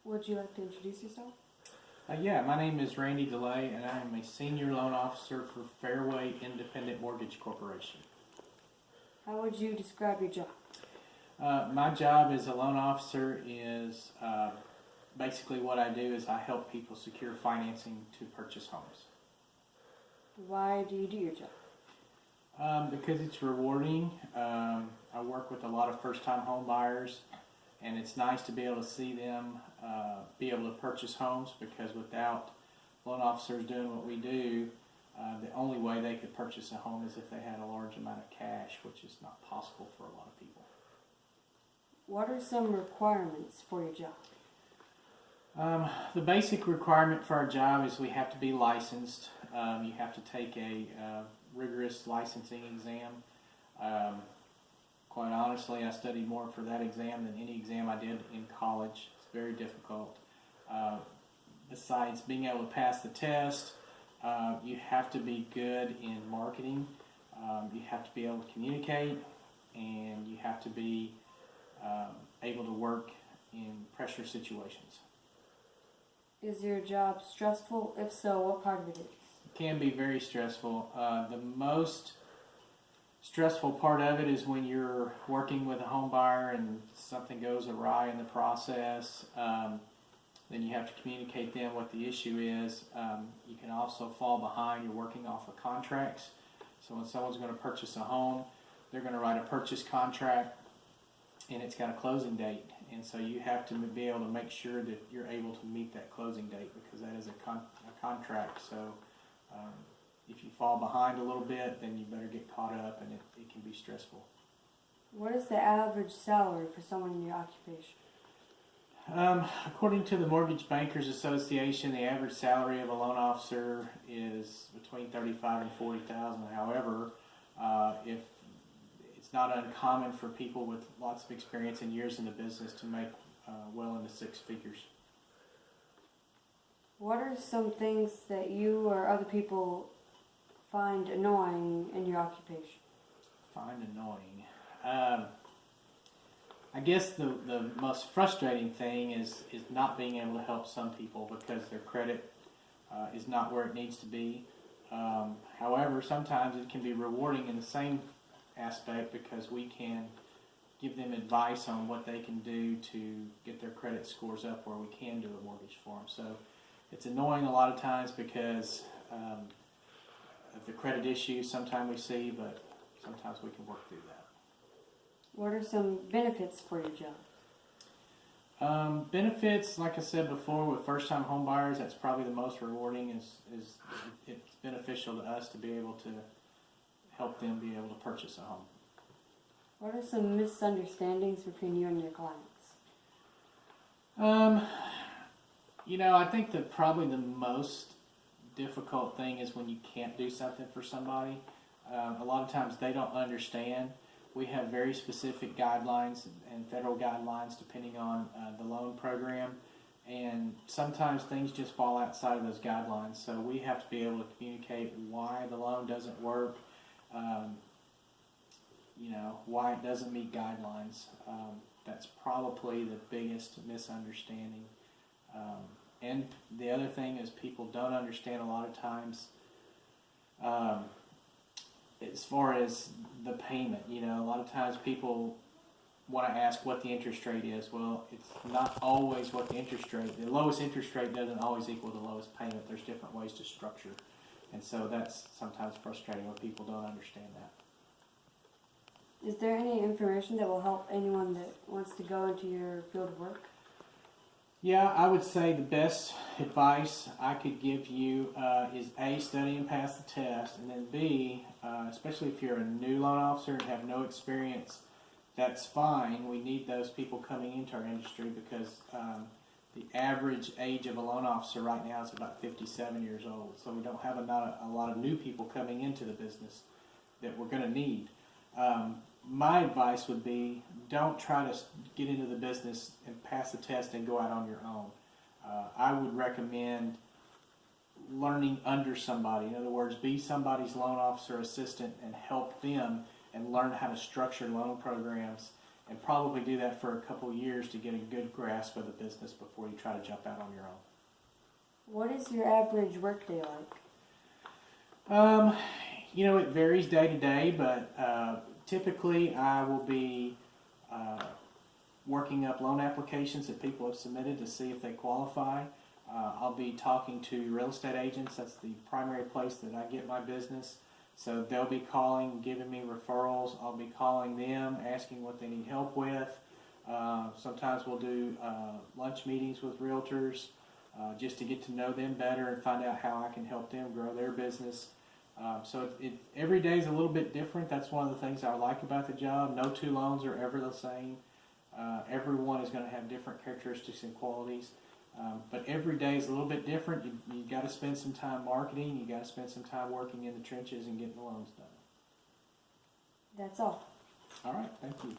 Would you like to introduce yourself? Yeah, my name is Randy DeLay, and I am a senior loan officer for Fairway Independent Mortgage Corporation. How would you describe your job? My job as a loan officer is basically what I do is I help people secure financing to purchase homes. Why do you do your job? Because it's rewarding. I work with a lot of first-time home buyers, and it's nice to be able to see them be able to purchase homes, because without loan officers doing what we do, the only way they could purchase a home is if they had a large amount of cash, which is not possible for a lot of people. What are some requirements for your job? The basic requirement for our job is we have to be licensed. You have to take a rigorous licensing exam. Quite honestly, I studied more for that exam than any exam I did in college. It's very difficult. Besides being able to pass the test, you have to be good in marketing. You have to be able to communicate, and you have to be able to work in pressure situations. Is your job stressful? If so, what part of it is? It can be very stressful. The most stressful part of it is when you're working with a home buyer and something goes awry in the process. Then you have to communicate them what the issue is. You can also fall behind. You're working off of contracts. So when someone's going to purchase a home, they're going to write a purchase contract, and it's got a closing date. And so you have to be able to make sure that you're able to meet that closing date, because that is a contract. So if you fall behind a little bit, then you better get caught up, and it can be stressful. What is the average salary for someone in your occupation? According to the Mortgage Bankers Association, the average salary of a loan officer is between $35,000 and $40,000. However, if it's not uncommon for people with lots of experience and years in the business to make well into six figures. What are some things that you or other people find annoying in your occupation? Find annoying. I guess the most frustrating thing is not being able to help some people because their credit is not where it needs to be. However, sometimes it can be rewarding in the same aspect, because we can give them advice on what they can do to get their credit scores up where we can do a mortgage for them. So it's annoying a lot of times because of the credit issues sometimes we see, but sometimes we can work through that. What are some benefits for your job? Benefits, like I said before, with first-time home buyers, that's probably the most rewarding. Is it's beneficial to us to be able to help them be able to purchase a home. What are some misunderstandings between you and your clients? I think that probably the most difficult thing is when you can't do something for somebody. A lot of times they don't understand. We have very specific guidelines and federal guidelines depending on the loan program, and sometimes things just fall outside of those guidelines. So we have to be able to communicate why the loan doesn't work, why it doesn't meet guidelines. That's probably the biggest misunderstanding. And the other thing is people don't understand a lot of times as far as the payment. A lot of times people want to ask what the interest rate is. Well, it's not always what the interest rate. The lowest interest rate doesn't always equal the lowest payment. There's different ways to structure. And so that's sometimes frustrating when people don't understand that. Is there any information that will help anyone that wants to go into your field of work? Yeah, I would say the best advice I could give you is A, study and pass the test, and then B, especially if you're a new loan officer and have no experience, that's fine. We need those people coming into our industry because the average age of a loan officer right now is about 57 years old. So we don't have a lot of new people coming into the business that we're going to need. My advice would be, don't try to get into the business and pass the test and go out on your own. I would recommend learning under somebody. In other words, be somebody's loan officer assistant and help them and learn how to structure loan programs and probably do that for a couple of years to get a good grasp of the business before you try to jump out on your own. What is your average workday like? It varies day to day, but typically I will be working up loan applications that people have submitted to see if they qualify. I'll be talking to real estate agents. That's the primary place that I get my business. So they'll be calling, giving me referrals. I'll be calling them, asking what they need help with. Sometimes we'll do lunch meetings with realtors just to get to know them better and find out how I can help them grow their business. So every day is a little bit different. That's one of the things I like about the job. No two loans are ever the same. Everyone is going to have different characteristics and qualities. But every day is a little bit different. You got to spend some time marketing. You got to spend some time working in the trenches and getting the loans done. That's all. All right. Thank you.